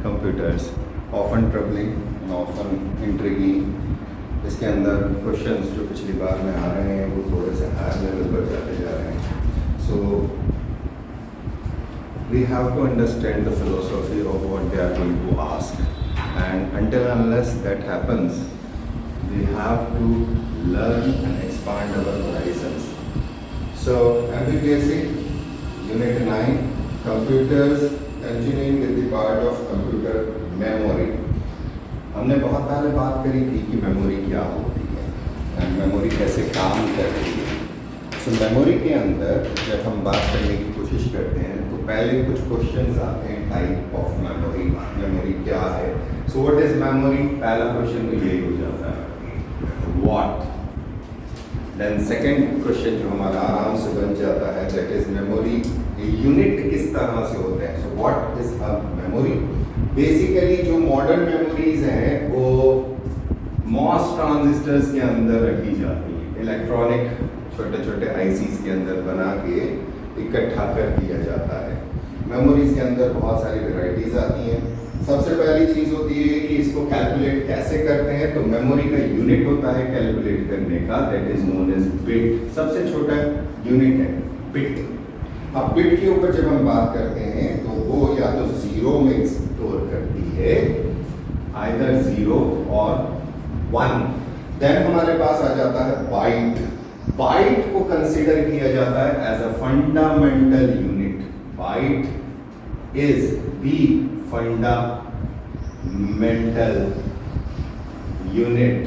computers, often troubling and often intriguing. इसके अंदर questions जो पिछली बार में आ रहे हैं वो थोड़े से हायर लेवल पर जाते जा रहे हैं. So we have to understand the philosophy of what they are going to ask, and until unless that happens, we have to learn and expand our horizons. So MPPSC Unit 9, Computers, continuing with the part of computer memory. हमने बहुत पहले बात करी थी कि memory क्या होती है एंड मेमोरी कैसे काम करती है. सो मेमोरी के अंदर जब हम बात करने की कोशिश करते हैं तो पहले कुछ क्वेश्चंस आते हैं टाइप ऑफ मेमोरी. मेमोरी क्या है? So what is memory? पहला क्वेश्चन तो यही हो जाता है, व्हाट. देन सेकंड क्वेश्चन जो हमारा आराम से बन जाता है, दैट इज मेमोरी यूनिट किस तरह से होते हैं. So what is a memory? Basically जो मॉडर्न मेमोरीज हैं वो मॉस ट्रांजिस्टर्स के अंदर रखी जाती है. इलेक्ट्रॉनिक छोटे छोटे आईसीज के अंदर बना के इकट्ठा कर दिया जाता है. मेमोरीज के अंदर बहुत सारी वेराइटीज आती हैं. सबसे पहली चीज़ होती है कि इसको कैलकुलेट कैसे करते हैं. तो मेमोरी का यूनिट होता है कैलकुलेट करने का, that is known as bit. सबसे छोटा यूनिट है बिट. अब बिट के ऊपर जब हम बात करते हैं तो वो या तो जीरो में स्टोर करती है, आइदर जीरो और वन. देन हमारे पास आ जाता है बाइट. बाइट को कंसीडर किया जाता है as a fundamental unit. Byte is the fundamental unit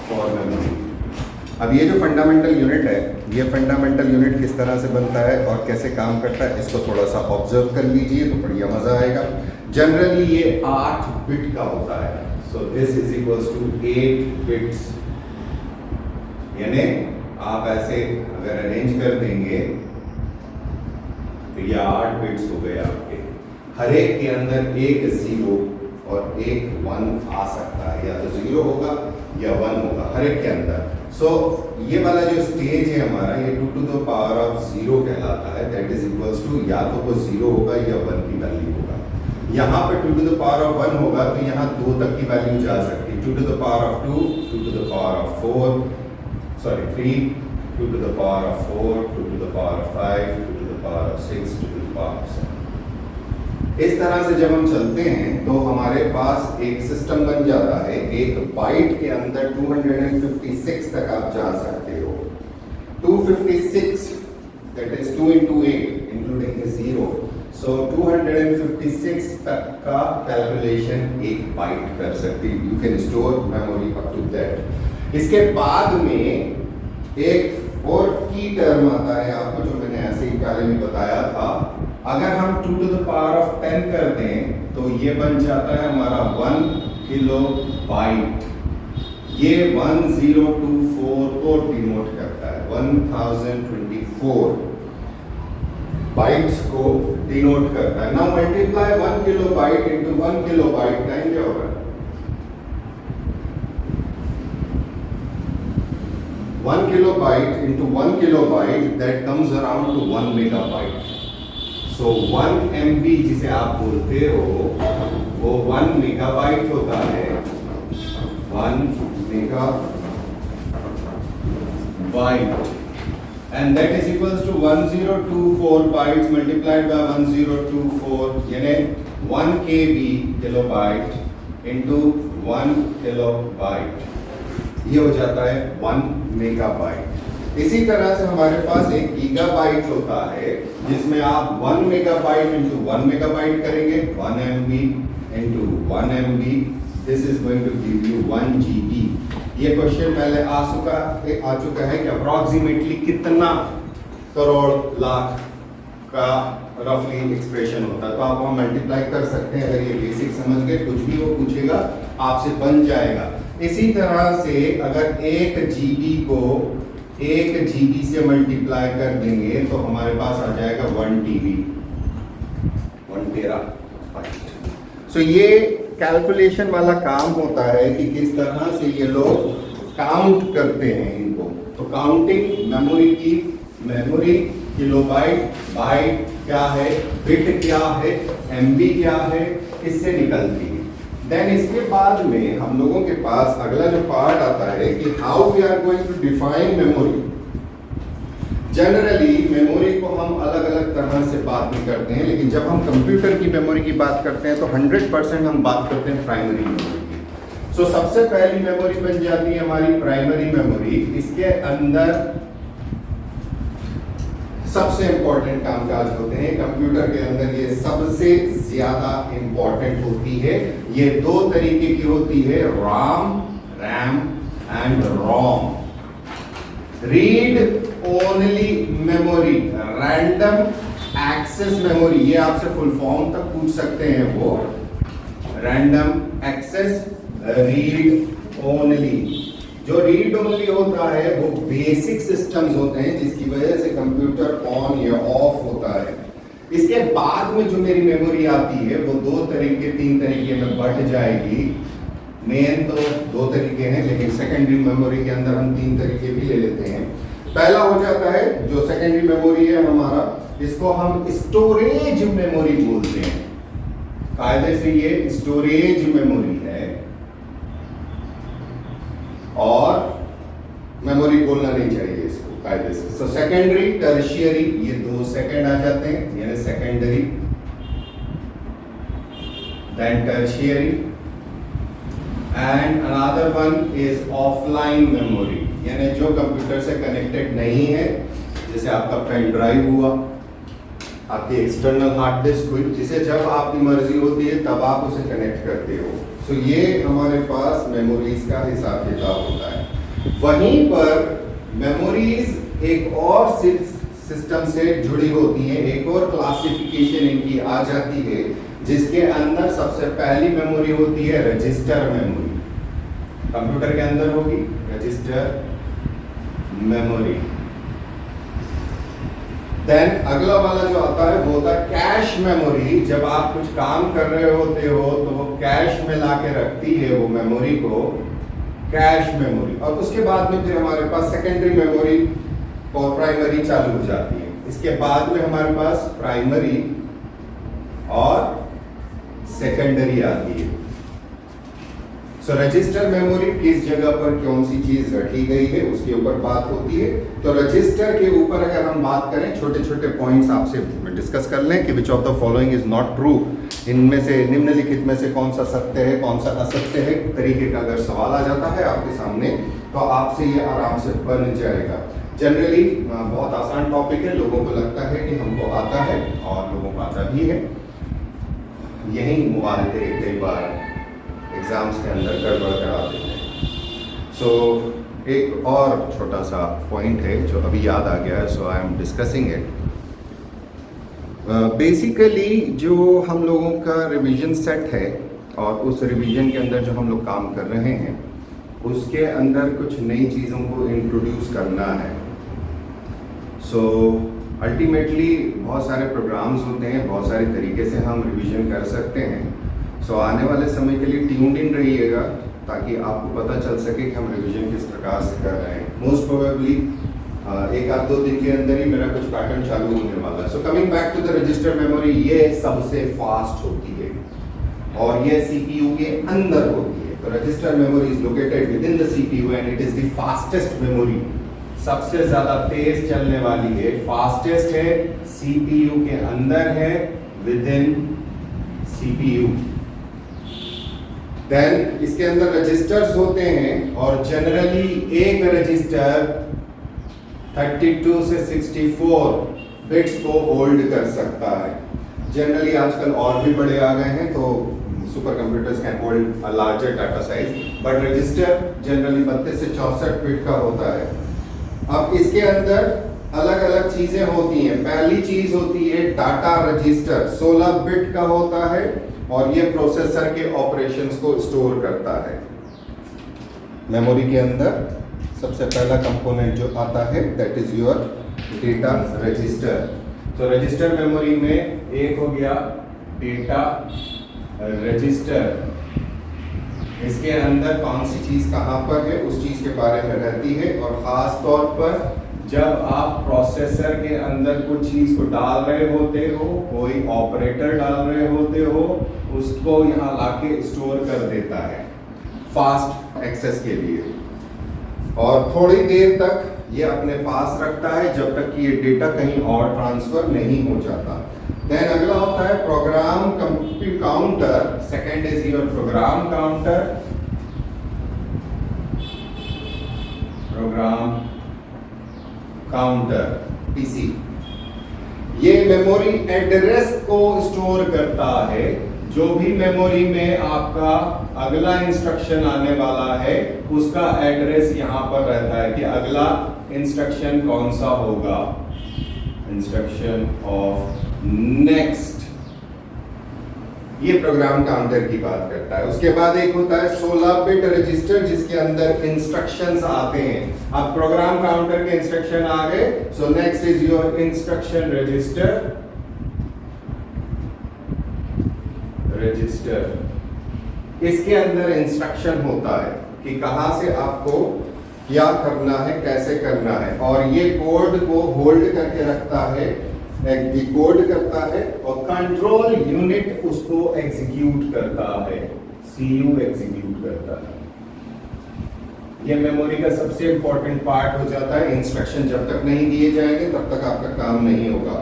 for memory. अब ये जो फंडामेंटल यूनिट है, ये फंडामेंटल यूनिट किस तरह से बनता है और कैसे काम करता है, इसको थोड़ा सा ऑब्जर्व कर लीजिए तो बढ़िया मजा आएगा. जनरली ये 8 बिट का होता है. So this is equals to 8 bits. यानी आप ऐसे अगर अरेंज कर देंगे तो ये 8 बिट्स हो गए आपके. हर एक के अंदर एक जीरो और एक वन आ सकता है, या तो जीरो होगा या वन होगा हर एक के अंदर. सो ये वाला जो स्टेज है हमारा, ये 2 to the power of 0 कहलाता है. दैट इज इक्वल्स टू या तो वो जीरो होगा या वन की वैल्यू होगा. यहाँ पे 2 to the power of 1 होगा तो यहाँ 2 तक की वैल्यू जा सकती है. 2 to the power of 2, 2 to the power of 4, sorry 3, 2 to the power of 4, 2 to the power of 5, 2 to the power of 6, 2 to the power of 7. इस तरह से जब हम चलते हैं तो हमारे पास एक सिस्टम बन जाता है. एक बाइट के अंदर 256 तक आप जा सकते हो. 256 that is 2 into 8 including the zero. So 256 तक का कैलकुलेशन एक बाइट कर सकती है. You can store memory up to that. इसके बाद में एक और की टर्म आता है आपको, जो मैंने ऐसे ही पहले भी बताया था. अगर हम 2 to the power of 10 कर दें तो ये बन जाता है हमारा 1 किलो बाइट. ये 1024 को डिनोट करता है. 1024 बाइट्स को डिनोट करता है. Now multiply 1 kilo byte into 1 kilo byte. Time क्या होगा? 1 kilobyte into 1 kilobyte, that comes around to 1 megabyte. So 1 MB जिसे आप बोलते हो वो 1 मेगाबाइट होता है. 1 megabyte and that is equals to 1024 bytes multiplied by 1024, यानी 1 KB kilobyte into 1 kilobyte. ये हो जाता है 1 मेगाबाइट. इसी तरह से हमारे पास एक गीगाबाइट होता है जिसमें आप 1 मेगाबाइट इंटू 1 मेगाबाइट करेंगे. 1 MB into 1 MB, this is going to give you 1 GB. ये क्वेश्चन पहले आ चुका है कि अप्रॉक्सीमेटली कितना करोड़ लाख का रफली एक्सप्रेशन होता है. तो आप वहाँ मल्टीप्लाई कर सकते हैं. अगर ये बेसिक समझ गए, कुछ भी वो पूछेगा आपसे बन जाएगा. इसी तरह से अगर 1 GB को 1 GB से मल्टीप्लाई कर देंगे तो हमारे पास आ जाएगा 1 TB, 1 टेराबाइट. सो ये कैलकुलेशन वाला काम होता है कि किस तरह से ये लोग काउंट करते हैं इनको. तो काउंटिंग मेमोरी किलोबाइट, बाइट क्या है, बिट क्या है, एमबी क्या है, इससे निकलती है। देन इसके बाद में हम लोगों के पास अगला जो पार्ट आता है कि how we are going to define memory. Generally memory को हम अलग अलग तरह से बात नहीं करते हैं, लेकिन जब हम कंप्यूटर की मेमोरी की बात करते हैं तो 100% हम बात करते हैं प्राइमरी मेमोरी की। सो सबसे पहली मेमोरी बन जाती है हमारी प्राइमरी मेमोरी। इसके अंदर सबसे इंपॉर्टेंट कामकाज होते हैं कंप्यूटर के अंदर, ये सबसे ज्यादा इंपॉर्टेंट होती है। ये दो तरीके की होती है, RAM and ROM. Read only memory, random access memory, ये आपसे फुल फॉर्म तक पूछ सकते हैं। वो रैंडम एक्सेस रीड ओनली। जो रीड ओनली होता है वो बेसिक सिस्टम्स होते हैं जिसकी वजह से कंप्यूटर ऑन या ऑफ होता है। इसके बाद में जो मेरी मेमोरी आती है वो दो तरीके तीन तरीके में बढ़ जाएगी। मेन तो दो तरीके हैं, लेकिन सेकेंडरी मेमोरी के अंदर हम तीन तरीके भी ले लेते हैं। पहला हो जाता है जो सेकेंडरी मेमोरी है हमारा, इसको हम स्टोरेज मेमोरी बोलते हैं। कायदे से ये स्टोरेज मेमोरी है और मेमोरी बोलना नहीं चाहिए इसको कायदे से। सो सेकेंडरी, टर्शियरी, ये दो सेकंड आ जाते हैं, यानी secondary then tertiary, and another one is offline memory, यानी जो कंप्यूटर से कनेक्टेड नहीं है, जैसे आपका पेन ड्राइव हुआ, आपकी एक्सटर्नल हार्ड डिस्क हुई, जिसे जब आपकी मर्जी होती है तब आप उसे कनेक्ट करते हो। सो ये हमारे पास मेमोरीज का हिसाब किताब होता है। वहीं पर मेमोरीज एक और सिस्टम से जुड़ी होती हैं, एक और क्लासिफिकेशन इनकी आ जाती है, जिसके अंदर सबसे पहली मेमोरी होती है रजिस्टर मेमोरी। कंप्यूटर के अंदर होगी रजिस्टर मेमोरी। देन अगला वाला जो आता है वो होता है कैश मेमोरी। जब आप कुछ काम कर रहे होते हो तो वो कैश में लाके रखती है वो मेमोरी को, कैश मेमोरी। और उसके बाद में फिर हमारे पास सेकेंडरी मेमोरी और प्राइमरी चालू हो जाती है। इसके बाद में हमारे पास प्राइमरी और सेकेंडरी आती है। सो रजिस्टर मेमोरी किस जगह पर कौन सी चीज रखी गई है उसके ऊपर बात होती है। तो रजिस्टर के ऊपर अगर हम बात करें, छोटे छोटे पॉइंट्स आपसे डिस्कस कर लें कि which of the following is not true, इनमें से निम्नलिखित में से कौन सा सत्य है कौन सा असत्य है, तरीके का अगर सवाल आ जाता है आपके सामने तो आपसे ये आराम से बन जाएगा। जनरली बहुत आसान टॉपिक है, लोगों को लगता है कि हमको आता है और लोगों को आता भी है। यही मुबालते कई बार एग्जाम्स के अंदर गड़बड़ करा देते हैं। सो एक और छोटा सा पॉइंट है जो अभी याद आ गया है, so I am discussing it. Basically जो हम लोगों का रिवीजन सेट है और उस रिवीजन के अंदर जो हम लोग काम कर रहे हैं उसके अंदर कुछ नई चीज़ों को इंट्रोड्यूस करना है। सो अल्टीमेटली बहुत सारे प्रोग्राम्स होते हैं, बहुत सारे तरीके से हम रिवीजन कर सकते हैं। सो आने वाले समय के लिए ट्यून्ड इन रहिएगा ताकि आपको पता चल सके कि हम रिवीजन किस प्रकार से कर रहे हैं। मोस्ट प्रोबेबली एक आध दो दिन के अंदर ही मेरा कुछ पैटर्न चालू होने वाला है। So coming back to the register memory, ये सबसे फास्ट होती है और ये सीपीयू के अंदर होती है। तो register memory is located with in the CPU and it is the fastest memory, सबसे ज्यादा तेज चलने वाली है, फास्टेस्ट है, सीपीयू के अंदर है, विद इन सीपीयू। देन इसके अंदर रजिस्टर्स होते हैं और जनरली एक रजिस्टर 32 से 64 बिट्स को होल्ड कर सकता है। जनरली आजकल और भी बड़े आ गए हैं तो super computers can hold a larger data size, but register generally 32 से 64 बिट का होता है। अब इसके अंदर अलग अलग चीजें होती हैं। पहली चीज होती है डाटा रजिस्टर, 16 बिट का होता है और ये प्रोसेसर के ऑपरेशंस को स्टोर करता है। मेमोरी के अंदर सबसे पहला कंपोनेंट जो आता है that is your data register. तो रजिस्टर मेमोरी में एक हो गया डेटा रजिस्टर। इसके अंदर कौन सी चीज कहां पर है उस चीज के बारे में रहती है और खास तौर पर जब आप प्रोसेसर के अंदर कुछ चीज को डाल रहे होते हो, कोई ऑपरेटर डाल रहे होते हो, उसको यहाँ लाके स्टोर कर देता है फास्ट एक्सेस के लिए, और थोड़ी देर तक ये अपने पास रखता है जब तक कि ये डेटा कहीं और ट्रांसफर नहीं हो जाता। देन अगला होता है program counter. Second is your program counter. Program counter PC, ये मेमोरी एड्रेस को स्टोर करता है। जो भी मेमोरी में आपका अगला इंस्ट्रक्शन आने वाला है उसका एड्रेस यहां पर रहता है कि अगला इंस्ट्रक्शन कौन सा होगा, इंस्ट्रक्शन ऑफ नेक्स्ट। ये प्रोग्राम काउंटर की बात करता है। उसके बाद एक होता है 16 बिट रजिस्टर जिसके अंदर इंस्ट्रक्शंस आते हैं। अब प्रोग्राम काउंटर के इंस्ट्रक्शन आ गए, so next is your instruction register. इसके अंदर इंस्ट्रक्शन होता है कि कहां से आपको क्या करना है, कैसे करना है, और ये कोड को होल्ड करके रखता है, डिकोड करता है, और कंट्रोल यूनिट उसको एग्जीक्यूट करता है, सीयू एग्जीक्यूट करता है। ये मेमोरी का सबसे इंपॉर्टेंट पार्ट हो जाता है। इंस्ट्रक्शन जब तक नहीं दिए जाएंगे तब तक आपका काम नहीं होगा।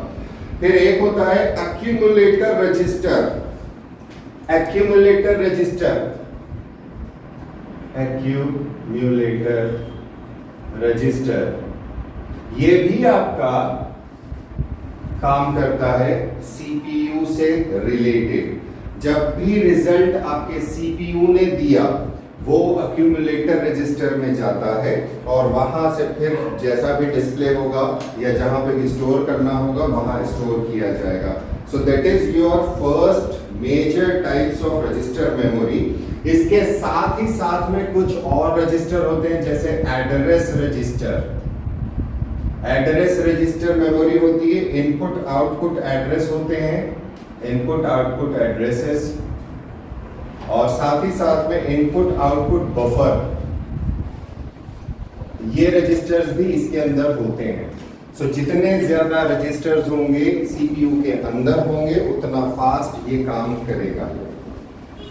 फिर एक होता है accumulator register. Accumulator register, accumulator register, ये भी आपका काम करता है सीपीयू से रिलेटेड। जब भी रिजल्ट आपके सीपीयू ने दिया वो एक्यूमुलेटर रजिस्टर में जाता है और वहां से फिर जैसा भी डिस्प्ले होगा या जहां पे भी स्टोर करना होगा वहां स्टोर किया जाएगा। So that is your first major types of register memory. इसके साथ ही साथ में कुछ और रजिस्टर होते हैं जैसे address register. Address register memory होती है, इनपुट आउटपुट एड्रेस होते हैं, इनपुट आउटपुट एड्रेसेस, और साथ ही साथ में इनपुट आउटपुट बफर। ये रजिस्टर्स भी इसके अंदर होते हैं। सो जितने ज्यादा रजिस्टर्स होंगे सीपीयू के अंदर होंगे उतना फास्ट ये काम करेगा।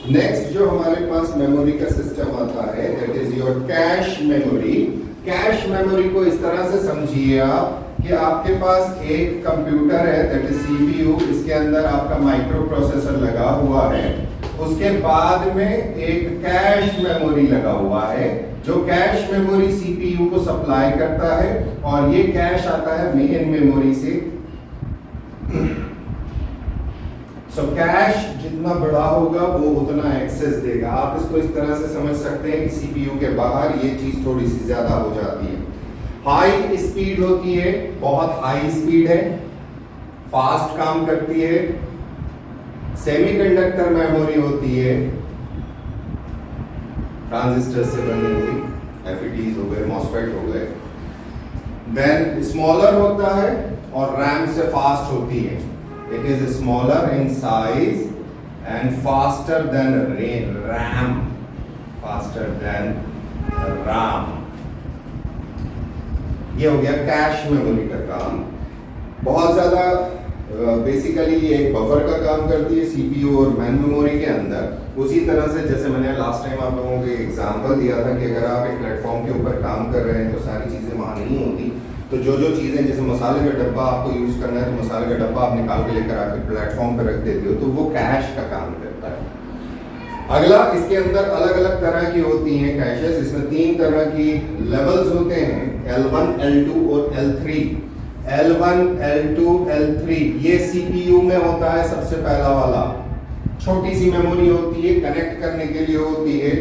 नेक्स्ट जो हमारे पास मेमोरी का सिस्टम आता है that is your cache memory. Cache memory को इस तरह से समझिए आप कि आपके पास एक कंप्यूटर है दैट इज सीपीयू, इसके अंदर आपका माइक्रो प्रोसेसर लगा हुआ है, उसके बाद में एक कैश मेमोरी लगा हुआ है जो कैश मेमोरी सीपीयू को सप्लाई करता है, और ये कैश आता है मेन मेमोरी से। सो कैश जितना बड़ा होगा वो उतना एक्सेस देगा। आप इसको इस तरह से समझ सकते हैं कि सीपीयू के बाहर ये चीज थोड़ी सी ज्यादा हो जाती है। हाई स्पीड होती है, बहुत हाई स्पीड है, फास्ट काम करती है। सेमीकंडक्टर मेमोरी होती है, ट्रांजिस्टर से बनी हुई, एफईटीज हो गए, मॉसफेट हो गए। देन स्मॉलर होता है और रैम से फास्ट होती है। It is smaller in size and faster than RAM, faster than RAM. ये हो गया कैश मेमोरी का काम। बहुत ज्यादा बेसिकली ये एक बफर का काम करती है सीपीयू और मेन मेमोरी के अंदर। उसी तरह से जैसे मैंने लास्ट टाइम आप लोगों को एग्जांपल दिया था कि अगर आप एक प्लेटफॉर्म के ऊपर काम कर रहे हैं तो सारी चीज़ें वहाँ नहीं होती, तो जो जो चीज़ें जैसे मसाले का डब्बा आपको यूज़ करना है तो मसाले का डब्बा आप निकाल के लेकर आकर प्लेटफॉर्म पर रख देते हो, तो वो कैश का काम करता है। अगला इसके अंदर अलग अलग तरह की होती हैं कैशेस। इसमें 3 तरह की लेवल्स होते हैं, L1, L2 और L3। L1, L2, L3 ये सीपीयू में होता है सबसे पहला वाला, छोटी सी मेमोरी होती है, कनेक्ट करने के लिए होती है।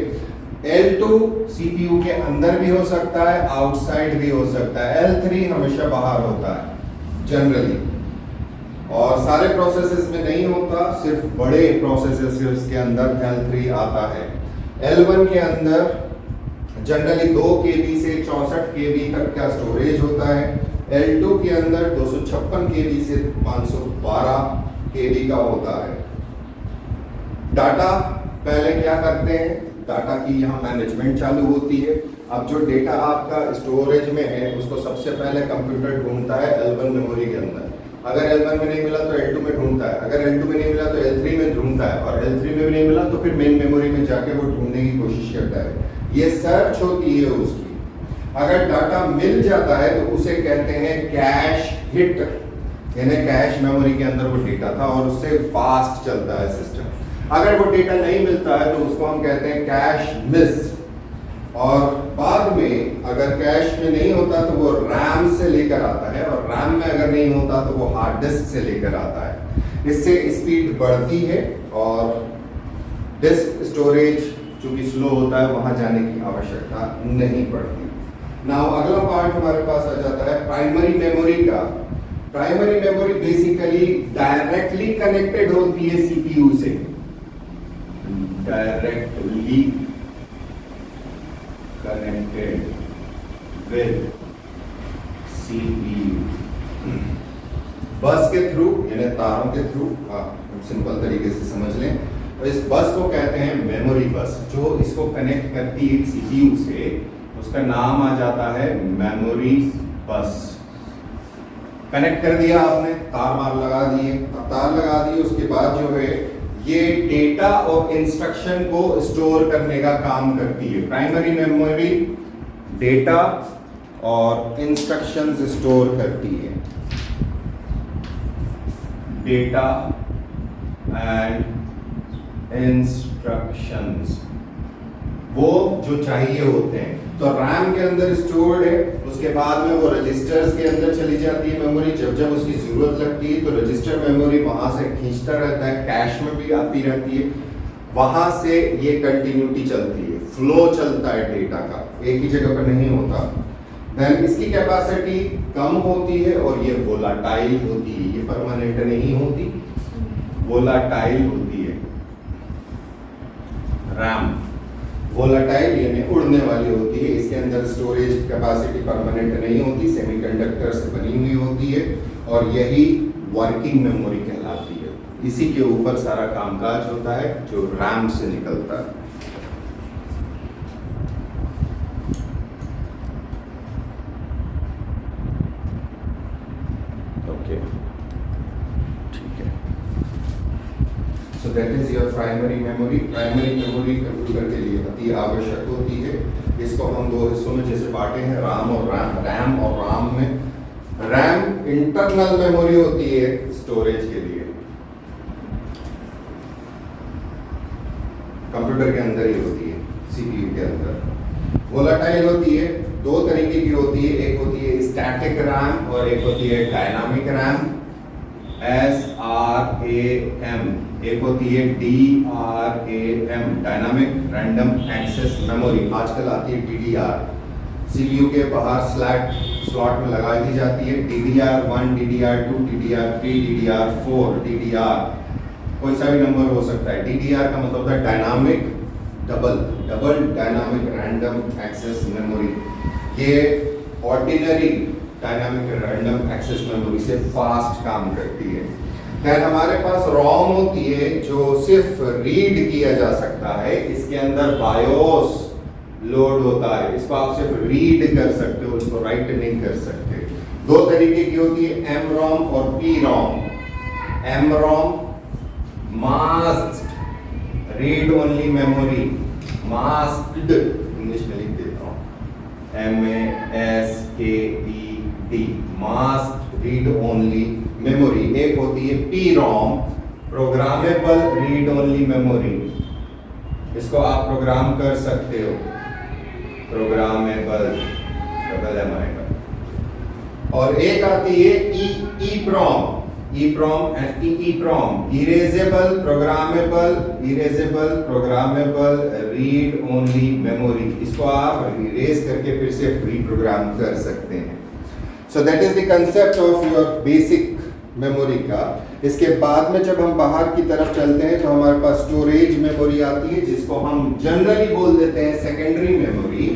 L2 सीपीयू के अंदर भी हो सकता है, आउटसाइड भी हो सकता है। L3 हमेशा बाहर होता है जनरली, और सारे प्रोसेसेस में नहीं होता, सिर्फ बड़े प्रोसेसेस के अंदर L3 आता है। L1 के अंदर जनरली 2 KB से 64 KB तक का स्टोरेज होता है। L2 के अंदर 256 KB से 512 KB का होता है। डाटा पहले क्या करते हैं, डाटा की यहाँ मैनेजमेंट चालू होती है। अब जो डेटा आपका स्टोरेज में है उसको सबसे पहले कंप्यूटर ढूंढता है L1 मेमोरी के अंदर। अगर L1 में नहीं मिला तो L2 में ढूंढता है, अगर L2 में नहीं मिला तो L3 में ढूंढता है, और L3 में भी नहीं मिला तो फिर मेन मेमोरी में जाके वो ढूंढने की कोशिश करता है। ये सर्च होती है उसकी। अगर डाटा मिल जाता है तो उसे कहते हैं कैश हिट, यानी कैश मेमोरी के अंदर वो डेटा था और उससे फास्ट चलता है सिस्टम। अगर वो डेटा नहीं मिलता है तो उसको हम कहते हैं कैश मिस। और बाद में अगर कैश में नहीं होता तो वो रैम से लेकर आता है, और रैम में अगर नहीं होता तो वो हार्ड डिस्क से लेकर आता है। इससे स्पीड बढ़ती है और डिस्क स्टोरेज चूंकि स्लो होता है वहां जाने की आवश्यकता नहीं पड़ती। नाउ अगला पार्ट हमारे पास आ जाता है प्राइमरी मेमोरी का। Primary memory basically directly connected होती है सीपीयू से, डायरेक्टली कनेक्टेड विद सीपीयू बस के थ्रू, यानी तारों के थ्रू। सिंपल तरीके से समझ लें तो इस बस को कहते हैं मेमोरी बस। जो इसको कनेक्ट करती है सीपीयू से उसका नाम आ जाता है मेमोरी बस। कनेक्ट कर दिया आपने, तार मार लगा दिए। अब तार लगा दिए उसके बाद जो है ये डेटा और इंस्ट्रक्शन को स्टोर करने का काम करती है। प्राइमरी मेमोरी डेटा और इंस्ट्रक्शंस स्टोर करती है, डेटा एंड इंस्ट्रक्शंस वो जो चाहिए होते हैं। तो रैम के अंदर स्टोर्ड है, उसके बाद में वो रजिस्टर्स के अंदर चली जाती है मेमोरी। जब जब उसकी जरूरत लगती है तो रजिस्टर मेमोरी वहां से खींचता रहता है, कैश में भी आती रहती है, वहां से ये कंटिन्यूटी चलती है, फ्लो चलता है डेटा का, एक ही जगह पर नहीं होता। देन इसकी कैपेसिटी कम होती है और ये वोलाटाइल होती है, ये परमानेंट नहीं होती, वोलाटाइल होती है। रैम वोलाटाइल यानी उड़ने वाली होती है, इसके अंदर स्टोरेज कैपेसिटी परमानेंट नहीं होती, सेमीकंडक्टर से बनी हुई होती है, और यही वर्किंग मेमोरी कहलाती है। इसी के ऊपर सारा कामकाज होता है जो रैम से निकलता है। ओके, ठीक है। So that is your primary memory. Primary memory computer के लिए अति आवश्यक होती है। इसको हम दो हिस्सों में जैसे बांटे हैं, राम और रैम और राम में रैम इंटरनल मेमोरी होती है स्टोरेज के लिए, कंप्यूटर के अंदर ही होती है, सीपीयू के अंदर। वोलाटाइल होती है, दो तरीके की होती है, एक होती है स्टैटिक रैम और एक होती है डायनामिक रैम, SRAM, एक होती है DRAM, dynamic random access memory. आजकल आती है DDR, सीपीयू के बाहर स्लॉट में लगा दी जाती है। DDR1, DDR2, DDR3, DDR4, DDR कोई सा भी नंबर हो सकता है। DDR का मतलब होता है dynamic double dynamic random access memory. ये ordinary dynamic random access memory से फास्ट काम करती है। फिर हमारे पास रोम होती है जो सिर्फ रीड किया जा सकता है, इसके अंदर बायोस लोड होता है, इसको आप सिर्फ रीड कर सकते हो, इसको राइट नहीं कर सकते। दो तरीके की होती है, एमरोम और PROM. MROM masked read only memory, masked English में लिख देता हूँ, MASKED, masked read only memory. एक होती है PROM, programmable read only memory, इसको आप प्रोग्राम कर सकते हो, प्रोग्रामेबल डबल एम आएगा। और एक आती है EEPROM, EEPROM and EEPROM, erasable programmable read only memory. इसको आप इरेज करके फिर से रीप्रोग्राम कर सकते हैं। सो that is the concept of your basic memory का। इसके बाद में जब हम बाहर की तरफ चलते हैं तो हमारे पास स्टोरेज मेमोरी आती है, जिसको हम जनरली बोल देते हैं सेकेंडरी मेमोरी।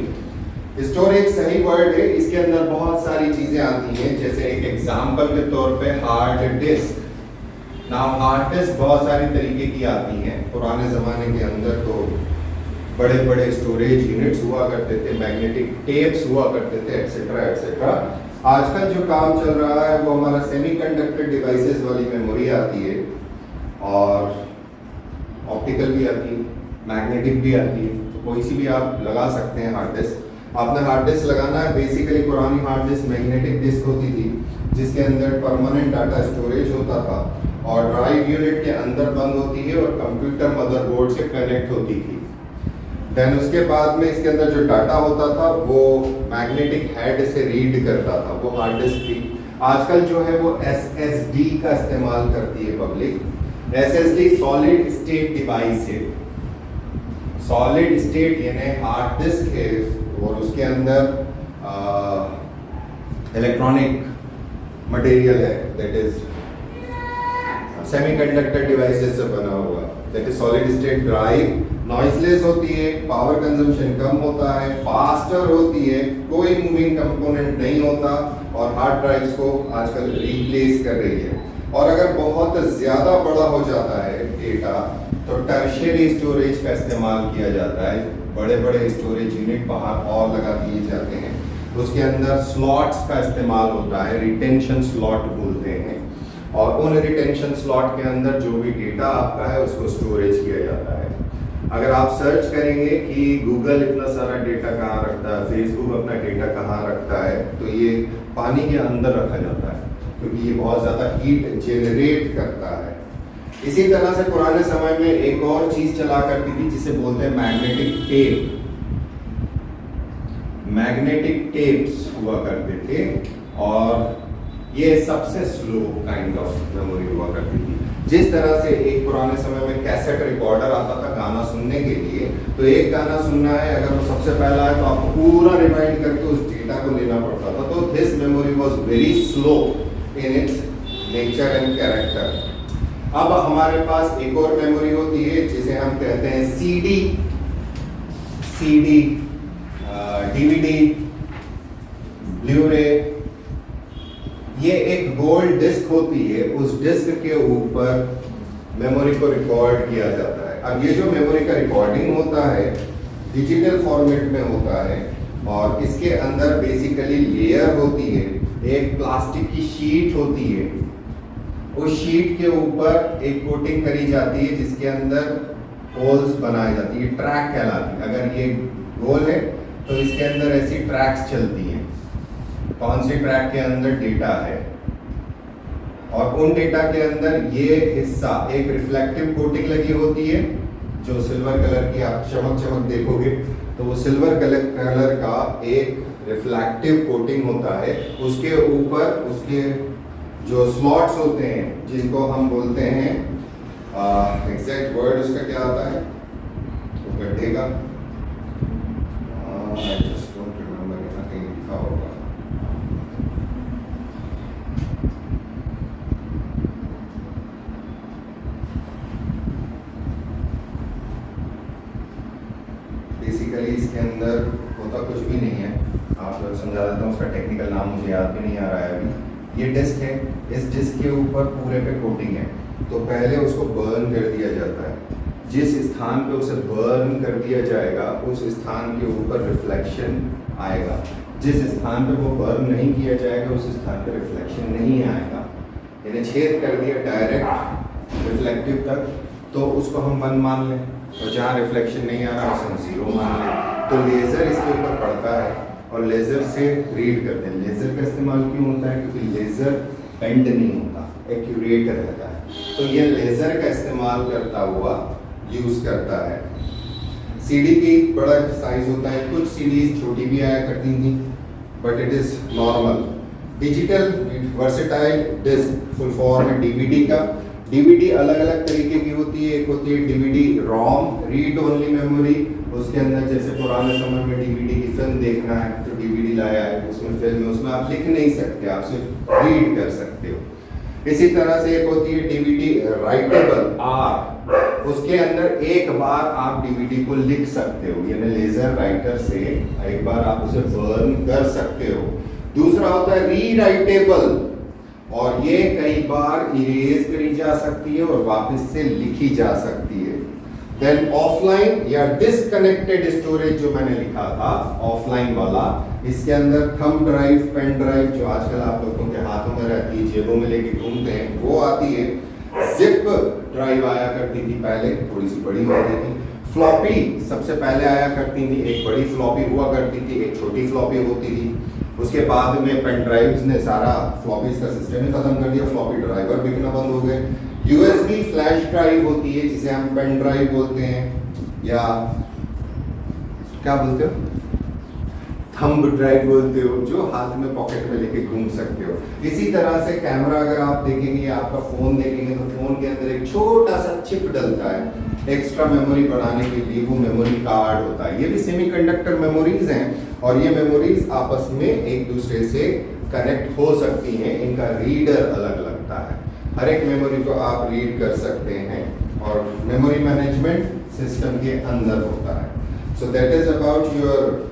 स्टोरेज सही वर्ड है, इसके अंदर बहुत सारी चीजें आती हैं, जैसे एक एग्जांपल के तौर पे hard disk. Now hard disk बहुत सारी तरीके की आती हैं। पुराने जमाने के अंदर तो बड़े बड़े स्टोरेज यूनिट्स हुआ करते थे, मैग्नेटिक टेप्स हुआ करते थे, एक्सेट्रा एक्सेट्रा। आजकल जो काम चल रहा है वो हमारा सेमीकंडक्टर डिवाइसेस वाली मेमोरी आती है, और ऑप्टिकल भी आती है, मैग्नेटिक भी आती है। तो कोई सी भी आप लगा सकते हैं हार्ड डिस्क। आपने हार्ड डिस्क लगाना है, बेसिकली पुरानी हार्ड डिस्क मैग्नेटिक डिस्क होती थी जिसके अंदर परमानेंट डाटा स्टोरेज होता था, और ड्राइव यूनिट के अंदर बंद होती है और कंप्यूटर मदरबोर्ड से कनेक्ट होती थी। देन उसके बाद में इसके अंदर जो डाटा होता था वो मैग्नेटिक हेड से रीड करता था, वो हार्ड डिस्क थी। आजकल जो है वो SSD का इस्तेमाल करती है public. SSD solid state device है। सॉलिड स्टेट यानी हार्ड डिस्क है और उसके अंदर इलेक्ट्रॉनिक मटेरियल है, दैट इज सेमीकंडक्टर डिवाइसेस से बना हुआ, that is solid state drive. Noiseless होती है, पावर कंजम्पशन कम होता है, फास्टर होती है, कोई मूविंग कंपोनेंट नहीं होता, और हार्ड ड्राइव्स को आजकल रिप्लेस कर रही है। और अगर बहुत ज़्यादा बड़ा हो जाता है डेटा तो टर्शियरी स्टोरेज का इस्तेमाल किया जाता है। बड़े बड़े स्टोरेज यूनिट बाहर और लगा दिए जाते हैं, उसके अंदर स्लॉट्स का इस्तेमाल होता है, रिटेंशन स्लॉट बोलते हैं, और उन रिटेंशन स्लॉट के अंदर जो भी डेटा आपका है उसको स्टोरेज किया जाता है। अगर आप सर्च करेंगे कि गूगल इतना सारा डेटा कहाँ रखता है, फेसबुक अपना डेटा कहाँ रखता है, तो ये पानी के अंदर रखा जाता है क्योंकि ये बहुत ज़्यादा हीट जेनरेट करता है। इसी तरह से पुराने समय में एक और चीज़ चला करती थी जिसे बोलते हैं मैग्नेटिक टेप। मैग्नेटिक टेप्स हुआ करते थे, और ये सबसे स्लो काइंड ऑफ मेमोरी हुआ करती थी। जिस तरह से एक पुराने समय में कैसेट रिकॉर्डर आता था गाना सुनने के लिए, तो एक गाना सुनना है, अगर वो सबसे पहला है तो आपको पूरा रिवाइंड करके उस डेटा को लेना पड़ता था। तो this memory was very slow in its nature and character. अब हमारे पास एक और मेमोरी होती है जिसे हम कहते हैं सीडी, डीवीडी, ब्लूरे। ये एक गोल्ड डिस्क होती है, उस डिस्क के ऊपर मेमोरी को रिकॉर्ड किया जाता है। अब ये जो मेमोरी का रिकॉर्डिंग होता है डिजिटल फॉर्मेट में होता है, और इसके अंदर बेसिकली लेयर होती है, एक प्लास्टिक की शीट होती है, उस शीट के ऊपर एक कोटिंग करी जाती है जिसके अंदर होल्स बनाई जाती है, ट्रैक कहलाती है। अगर ये गोल है तो इसके अंदर ऐसी ट्रैक्स चलती हैं, कौन सी ट्रैक के अंदर डेटा है, और उन डेटा के अंदर ये हिस्सा एक रिफ्लेक्टिव कोटिंग लगी होती है जो सिल्वर कलर की, आप चमक चमक देखोगे तो वो सिल्वर कलर का एक रिफ्लेक्टिव कोटिंग होता है। उसके ऊपर उसके जो स्लॉट्स होते हैं जिनको हम बोलते हैं, एग्जैक्ट वर्ड उसका क्या आता है वो गड्ढे का, आई जस्ट डोंट रिमेंबर, यहाँ कहीं लिखा होगा। बेसिकली इसके अंदर होता कुछ भी नहीं है, आप समझा देता हूँ, उसका टेक्निकल नाम मुझे याद भी नहीं आ रहा है अभी। ये डिस्क है, इस डिस्क के ऊपर पूरे पे कोटिंग है, तो पहले उसको बर्न कर दिया जाता है। जिस स्थान पे उसे बर्न कर दिया जाएगा उस स्थान के ऊपर रिफ्लेक्शन आएगा, जिस स्थान पे वो बर्न नहीं किया जाएगा उस स्थान पे रिफ्लेक्शन नहीं आएगा। यानी छेद कर दिया डायरेक्ट रिफ्लेक्टिव तक तो उसको हम 1 मान लें, और जहाँ रिफ्लेक्शन नहीं आ रहा उसे हम 0 मान लें। तो लेज़र इसके ऊपर पड़ता है और लेज़र से रीड करते हैं। लेज़र का इस्तेमाल क्यों होता है? क्योंकि लेज़र बेंड नहीं होता, एक्यूरेट रहता है, तो ये लेज़र का इस्तेमाल करता हुआ यूज़ करता है। सीडी की बड़ा साइज होता है, कुछ सीडीज छोटी भी आया करती थी, but it is normal. Digital versatile disc, full form है डीवीडी का। डीवीडी अलग अलग तरीके की होती है, एक होती है DVD ROM, read only memory. उसके अंदर जैसे पुराने समय में डीवीडी की फिल्म देखना है तो डीवीडी लाया है, उसमें फिल्म है, उसमें आप लिख नहीं सकते, आप सिर्फ रीड कर सकते हो। इसी तरह से एक होती है डीवीडी राइटेबल आर, उसके अंदर एक बार आप डीवीडी को लिख सकते हो, यानी लेजर राइटर से एक बार आप उसे बर्न कर सकते हो। दूसरा होता है रीराइटेबल, और ये कई बार इरेज करी जा सकती है और वापस से लिखी जा सकती है। देन ऑफलाइन या डिसकनेक्टेड स्टोरेज जो मैंने लिखा था ऑफलाइन वाला, इसके अंदर थंब ड्राइव, पेन ड्राइव जो आजकल आप लोगों के हाथों में रहती है, जेबों में लेके घूमते हैं, वो आती है। जिप ड्राइव आया करती थी पहले, थोड़ी सी बड़ी होती थी। फ्लॉपी सबसे पहले आया करती थी, एक बड़ी फ्लॉपी हुआ करती थी, एक छोटी फ्लॉपी होती थी। उसके बाद में पेन ड्राइव्स ने सारा फ्लॉपीज का सिस्टम ही खत्म कर दिया, फ्लॉपी ड्राइवर बिकना बंद हो गए। यूएसबी फ्लैश ड्राइव होती है जिसे हम पेन ड्राइव बोलते हैं, या क्या बोलते हो, थंब ड्राइव बोलते हो, जो हाथ में पॉकेट में लेके घूम सकते हो। इसी तरह से कैमरा अगर आप देखेंगे, आपका फोन देखेंगे, तो फोन के अंदर एक छोटा सा चिप डलता है एक्स्ट्रा मेमोरी बढ़ाने के लिए, वो मेमोरी कार्ड होता है। ये भी सेमीकंडक्टर मेमोरीज हैं और ये मेमोरीज आपस में एक दूसरे से कनेक्ट हो सकती हैं। इनका रीडर अलग लगता है, हर एक मेमोरी को आप रीड कर सकते हैं और मेमोरी मैनेजमेंट सिस्टम के अंदर होता है। सो that is about your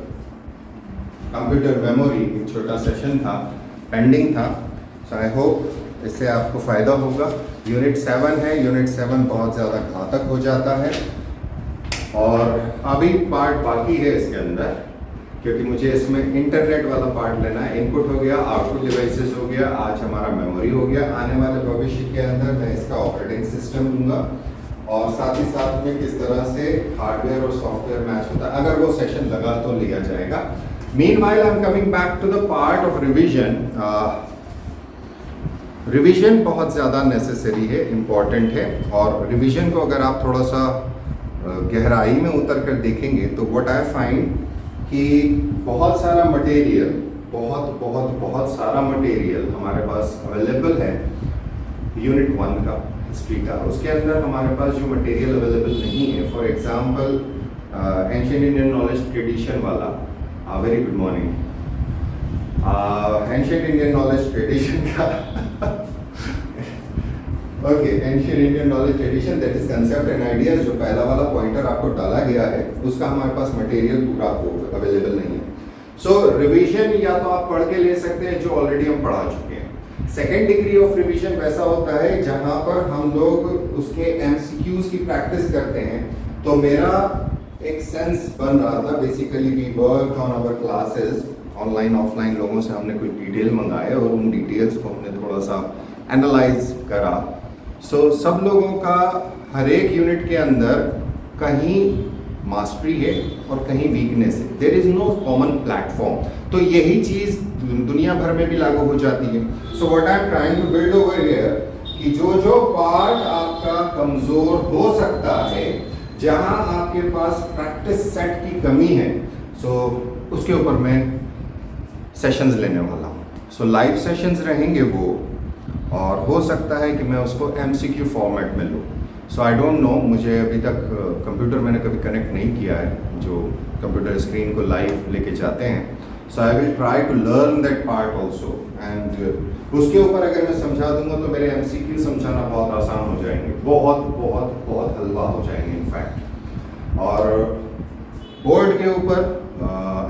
computer memory. एक छोटा सेशन था, पेंडिंग था। सो आई होप इससे आपको फ़ायदा होगा। यूनिट 7 है, यूनिट 7 बहुत ज़्यादा घातक हो जाता है और अभी पार्ट बाकी है इसके अंदर, क्योंकि मुझे इसमें इंटरनेट वाला पार्ट लेना है। इनपुट हो गया, आउटपुट डिवाइसेस हो गया, आज हमारा मेमोरी हो गया। आने वाले भविष्य के अंदर मैं इसका ऑपरेटिंग सिस्टम दूंगा और साथ ही साथ में किस तरह से हार्डवेयर और सॉफ्टवेयर मैच होता है, अगर वो सेशन लगा तो लिया जाएगा। Meanwhile, I'm coming back to the part of revision. Revision बहुत ज़्यादा नेसेसरी है, इम्पॉर्टेंट है। और रिवीजन को अगर आप थोड़ा सा गहराई में उतर कर देखेंगे तो व्हाट आई फाइंड कि बहुत सारा मटेरियल, बहुत बहुत बहुत सारा मटेरियल हमारे पास अवेलेबल है यूनिट 1 का, हिस्ट्री का। उसके अंदर हमारे पास जो मटेरियल अवेलेबल नहीं है, for example ancient Indian knowledge tradition वाला, very good morning, ancient Indian knowledge tradition का okay, ancient Indian knowledge tradition, that is concept and ideas, जो पहला वाला पॉइंटर आपको डाला गया है, उसका हमारे पास मटेरियल पूरा अवेलेबल नहीं है। सो रिवीजन या तो आप पढ़ के ले सकते हैं जो ऑलरेडी हम पढ़ा चुके हैं। सेकेंड डिग्री ऑफ रिवीजन वैसा होता है जहां पर हम लोग उसके एमसीक्यूज की प्रैक्टिस करते हैं। तो मेरा एक सेंस बन रहा था, basically we work on our classes, online offline लोगों से हमने कुछ डिटेल मंगाए और उन डिटेल्स को हमने थोड़ा सा एनालाइज करा। सो सब लोगों का हर एक यूनिट के अंदर कहीं मास्टरी है और कहीं वीकनेस है, there is no common platform. तो यही चीज़ दुनिया भर में भी लागू हो जाती है। So what I am trying to build over here कि जो जो पार्ट आपका कमज़ोर हो सकता है, जहां आपके पास प्रैक्टिस सेट की कमी है, सो उसके ऊपर मैं सेशंस लेने वाला हूँ। सो लाइव सेशंस रहेंगे वो, और हो सकता है कि मैं उसको एमसीक्यू फॉर्मेट में लूँ। सो आई डोंट नो, मुझे अभी तक कंप्यूटर मैंने कभी कनेक्ट नहीं किया है जो कंप्यूटर स्क्रीन को लाइव लेके जाते हैं। So I will try to learn that part also, and उसके ऊपर अगर मैं समझा दूंगा तो मेरे एमसीक्यू समझाना बहुत आसान हो जाएंगे, बहुत बहुत बहुत हलवा हो जाएंगे इनफैक्ट। और बोर्ड के ऊपर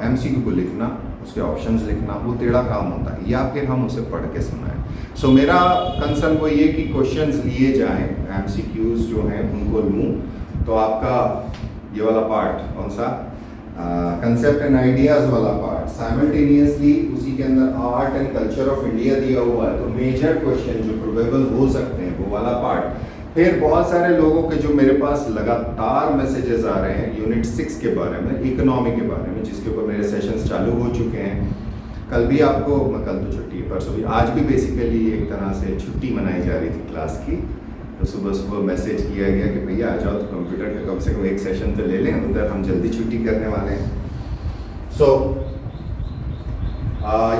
एमसीक्यू को लिखना, उसके ऑप्शंस लिखना, वो टेढ़ा काम होता है, या फिर हम उसे पढ़ के सुनाएं। सो मेरा कंसर्न वो ये कि क्वेश्चंस लिए जाएं, एमसीक्यूज जो हैं उनको लूँ। तो आपका ये वाला पार्ट कौन सा, कंसेप्ट एंड आइडियाज वाला पार्ट, साइमल्टेनियसली उसी के अंदर art and culture of India दिया हुआ है, तो मेजर क्वेश्चन जो प्रोबेबल हो सकते हैं वो वाला पार्ट। फिर बहुत सारे लोगों के जो मेरे पास लगातार मैसेजेस आ रहे हैं यूनिट 6 के बारे में, इकोनॉमी के बारे में, जिसके ऊपर मेरे सेशंस चालू हो चुके हैं। कल भी आपको, कल तो छुट्टी है, परसों भी, आज भी बेसिकली एक तरह से छुट्टी मनाई जा रही थी क्लास की। तो सुबह सुबह मैसेज किया गया कि भैया आ जाओ, तो कंप्यूटर का कम से कम एक सेशन तो ले लें, उधर हम जल्दी छुट्टी करने वाले हैं। सो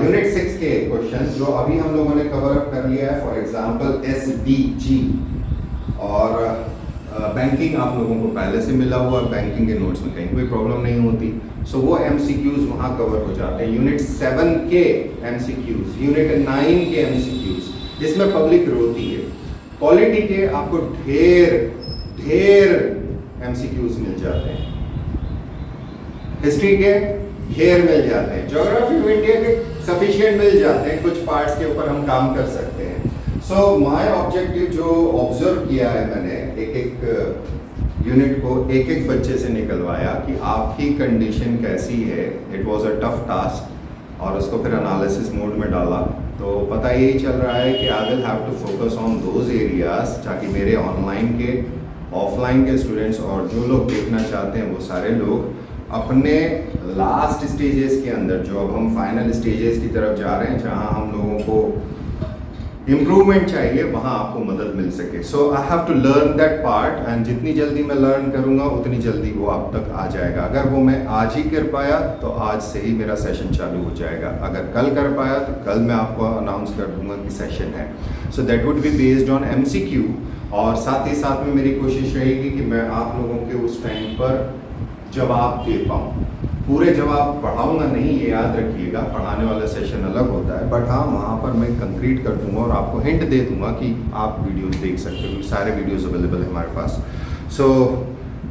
यूनिट 6 के क्वेश्चन जो अभी हम लोगों ने कवर अप कर लिया है, फॉर एग्जांपल एसडीजी और बैंकिंग आप लोगों को पहले से मिला हुआ, बैंकिंग के नोट्स में कहीं कोई प्रॉब्लम नहीं होती। सो वो एमसीक्यूज वहाँ कवर हो जाते हैं। यूनिट 7 के एमसीक्यूज, यूनिट 9 के एमसीक्यूज, जिसमें पब्लिक रोती है। पॉलिटी के आपको ढेर एमसीक्यूज मिल जाते हैं, हिस्ट्री के ढेर मिल जाते हैं, ज्योग्राफी ऑफ इंडिया के सफिशिएंट मिल जाते हैं, कुछ पार्ट्स के ऊपर हम काम कर सकते हैं। सो माय ऑब्जेक्टिव जो ऑब्जर्व किया है मैंने, एक यूनिट को एक एक बच्चे से निकलवाया कि आपकी कंडीशन कैसी है। It was a tough task और उसको फिर एनालिसिस मोड में डाला। तो पता यही चल रहा है कि I will have to focus on those areas ताकि मेरे ऑनलाइन के ऑफलाइन के स्टूडेंट्स और जो लोग देखना चाहते हैं वो सारे लोग अपने लास्ट स्टेजेस के अंदर, जो अब हम फाइनल स्टेजेस की तरफ जा रहे हैं जहां हम लोगों को इम्प्रूवमेंट चाहिए, वहाँ आपको मदद मिल सके। So I have to learn that part and जितनी जल्दी मैं लर्न करूँगा उतनी जल्दी वो आप तक आ जाएगा। अगर वो मैं आज ही कर पाया तो आज से ही मेरा सेशन चालू हो जाएगा। अगर कल कर पाया तो कल मैं आपको अनाउंस कर दूंगा कि सेशन है। So that would be based on MCQ और साथ ही साथ में मेरी कोशिश रहेगी कि मैं आप लोगों के उस टाइम पर जवाब दे पाऊँ। पूरे जवाब पढ़ाऊंगा नहीं, ये याद रखिएगा, पढ़ाने वाला सेशन अलग होता है, बट हाँ वहाँ पर मैं कंक्रीट कर दूंगा और आपको हिंट दे दूंगा कि आप वीडियोस देख सकते हो, सारे वीडियोस अवेलेबल है हमारे पास। So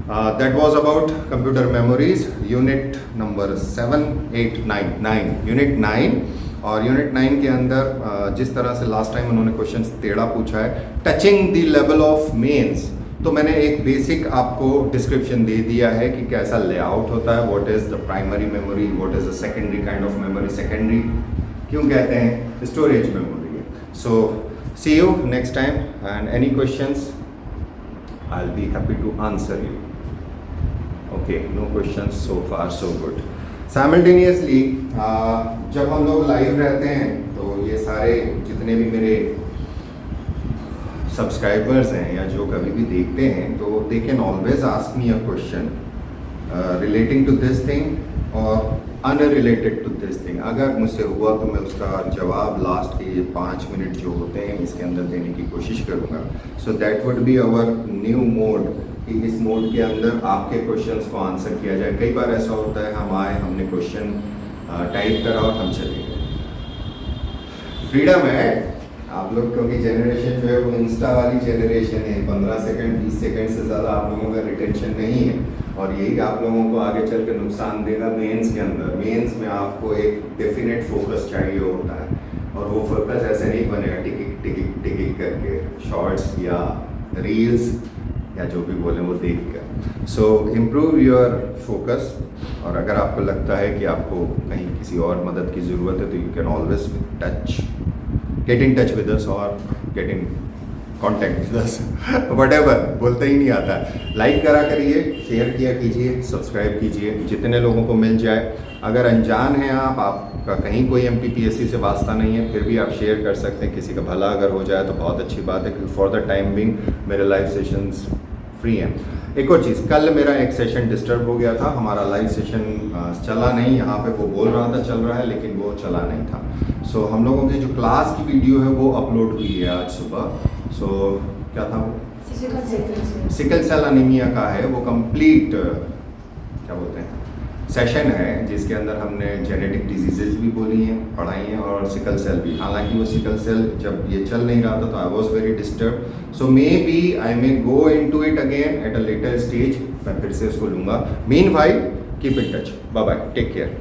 that was about computer memories unit number 7, 8, 9 unit 9। और यूनिट 9 के अंदर जिस तरह से लास्ट टाइम उन्होंने क्वेश्चन टेढ़ा पूछा है, touching the level of mains, तो मैंने एक बेसिक आपको डिस्क्रिप्शन दे दिया है कि कैसा लेआउट होता है, what is the primary memory, what is the secondary kind of memory. Secondary क्यों कहते हैं, स्टोरेज मेमोरी है। So see you next time and any questions I will be happy to answer you. Okay, no questions so far so good. Simultaneously जब हम लोग live रहते हैं तो ये सारे जितने भी मेरे सब्सक्राइबर्स हैं या जो कभी भी देखते हैं तो they can always ask me a question relating to this thing और अनरिलेटेड टू दिस थिंग। अगर मुझसे हुआ तो मैं उसका जवाब लास्ट के 5 मिनट जो होते हैं इसके अंदर देने की कोशिश करूँगा। So that would be our new mode कि इस मोड के अंदर आपके क्वेश्चंस को आंसर किया जाए। कई बार ऐसा होता है हम आए, हमने क्वेश्चन टाइप करा और हम चले गए। फ्रीडम है आप लोग, क्योंकि जनरेशन जो है वो इंस्टा वाली जनरेशन है। 15 सेकंड 20 सेकंड से ज़्यादा आप लोगों का रिटेंशन नहीं है और यही आप लोगों को आगे चल के नुकसान देगा मेंस के अंदर। मेंस में आपको एक डेफिनेट फोकस चाहिए होता है और वो फोकस ऐसे नहीं बनेगा टिकिक टिकिक टिकिक करके, शॉर्ट्स या रील्स या जो भी बोले वो देख कर। सो इम्प्रूव योर फोकस। और अगर आपको लगता है कि आपको कहीं किसी और मदद की ज़रूरत है तो you can always get in touch with us or get in contact with us whatever, बोलते ही नहीं आता। लाइक करा करिए, शेयर किया कीजिए, सब्सक्राइब कीजिए जितने लोगों को मिल जाए। अगर अनजान हैं आप, आपका कहीं कोई MPPSC से वास्ता नहीं है, फिर भी आप शेयर कर सकते हैं। किसी का भला अगर हो जाए तो बहुत अच्छी बात है, क्योंकि फॉर द टाइम बिंग मेरे लाइव सेशंस फ्री हैं। एक और चीज़, कल मेरा एक सेशन डिस्टर्ब हो गया था, हमारा लाइव सेशन चला नहीं। यहाँ पे वो बोल रहा था चल रहा है लेकिन वो चला नहीं था। सो हम लोगों की जो क्लास की वीडियो है वो अपलोड हुई है आज सुबह। सो क्या था वो, सिकल सेल अनीमिया का है, वो कंप्लीट क्या बोलते हैं सेशन है जिसके अंदर हमने जेनेटिक डिजीजेज भी बोली हैं, पढ़ाई हैं और सिकल सेल भी। हालांकि वो सिकल सेल जब ये चल नहीं रहा था तो I was very disturb. So maybe I may go into it again at a later stage, मैं फिर से उसको लूँगा। मीन भाई keep in touch, bye bye, take care.